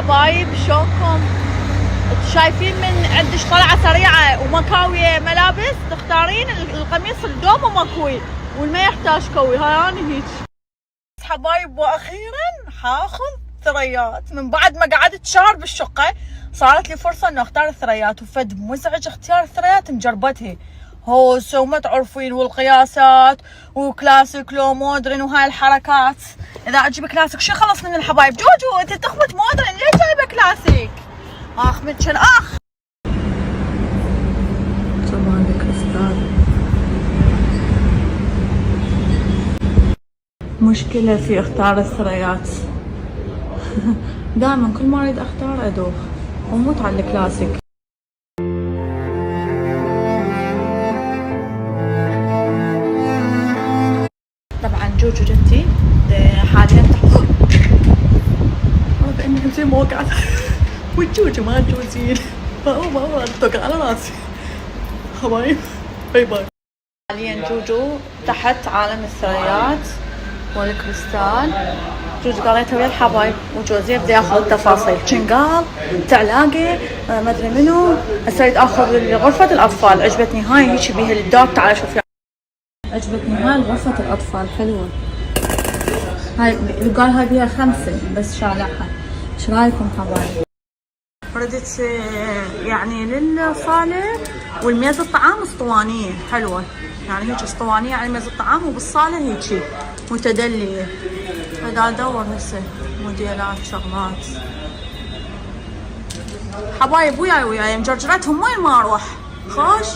حبايب شوكم شايفين من عندش طلعة سريعة ومكاوية ملابس تختارين القميص الدوم ومكوي والما يحتاج كوي. هاي انا هيك حبايب. واخيرا حاخذ ثريات من بعد ما قعدت شهر بالشقة. صارت لي فرصة انه اختار الثريات وفد مزعج اختيار الثريات مجربتها هوس وما تعرفين والقياسات وكلاسيك لو مودرن وهاي الحركات. اذا اجيب كلاسيك شو خلص من الحبايب؟ جوجو انت تخبط مودرن ليش جايبه كلاسيك؟ اخ متشن اخ طبعا كريستال. مشكلة في اختار الثريات دائما كل ما اريد اختار ادوخ وموت على الكلاسيك. طبعا جوجو جتي حاليا والله كأني زي ما وقعت والجوجو ما تجوزين ما توقع على راسي. حبايب باي باي. حاليا جوجو تحت عالم الثريات والكريستال. جوجو قالتها ويا الحبايب وجوزي بدي اخذ التفاصيل. شنقال تعلاقي ما ادري منو هسه اريد اخذ غرفة الاطفال. عجبتني هاي هيك بيها الدوك. تعال شوفي عجبتني هاي غرفة الاطفال حلوة. هاي قال هاي بيها 5 بس شالعها. ايش رايكم حبايب؟ ردت يعني للصالة والميز الطعام اسطوانية حلوة يعني هيك اسطوانية على ميز الطعام وبالصالة هيك متدلية. هذا ادور هسه موديلات شغلات حبايب وياي مجرجرتهم وين ما اروح خوش.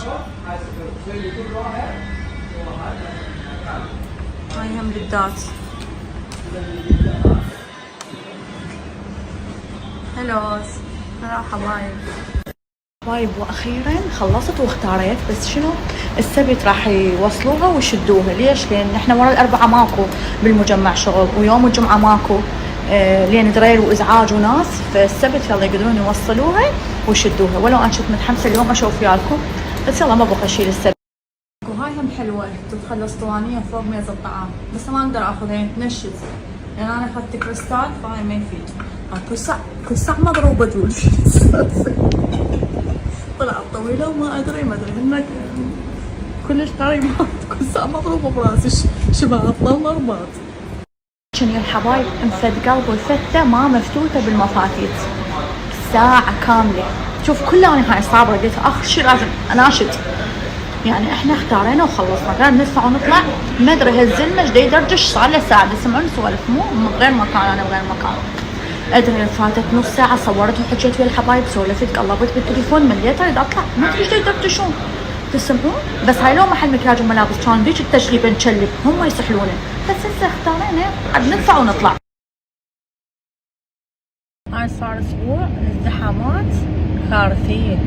هاي هم للدات. هلوز هلا حبايب. واخيرا خلصت واختاريت بس شنو السبت راح يوصلوها ويشدوها. ليش؟ لان احنا ورا الاربعاء ماكو بالمجمع شغل ويوم الجمعه ماكو لين دريل وازعاج وناس. فالسبت يلا يقدرون يوصلوها ويشدوها. ولو انا كنت متحمسه اليوم اشوف وياكم بس يلا ما بقى اشيل السبت. وهاي هم حلوه تدخل اسطوانيه فوق ميز الطعام بس ما اقدر اخذها تنشز لان انا اخذت كريستال فهاي ما يفيد. كل ساعة مضروبة جوج طلعت طويلة وما أدري هنك كلش قريبات. كل ساعة مضروبة براسي شباب ضل رباط. شنو يا الحبايب انفد قلب والفتة ما مفتوتة بالمفاتيت ساعة كاملة. شوف كلها انا هاي صابرة قلت اخر شي لازم اناشد يعني احنا اختارينا وخلصنا غير ندفع ونطلع. ما ادري هالزلمة ايش يدردش صار له ساعة يسمعون سوالف مو بغير مكان. انا بغير مكان ادري فاتت نص ساعه صورت وحكيت ويا الحبايب سولفت قلبت بالتليفون مليت اريد اطلع ما ادري ايش يدردشون تسمعون. بس هاي لو محل مكياج وملابس كان ذيك التجربه نشلب هم يسحلونه بس هسه اختارينا عاد ندفع ونطلع. هاي صار اسبوع الازدحامات كارثيه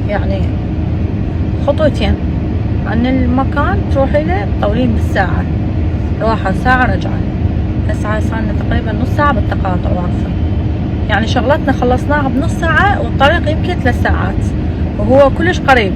يعني خطوتين عن المكان تروحي له طولين بالساعه روحه ساعه رجعه. هسه صارنا تقريبا نص ساعة بالتقاطع واقفة يعني شغلتنا خلصناها بنص ساعة والطريق يمكن 3 ساعات وهو كلش قريب.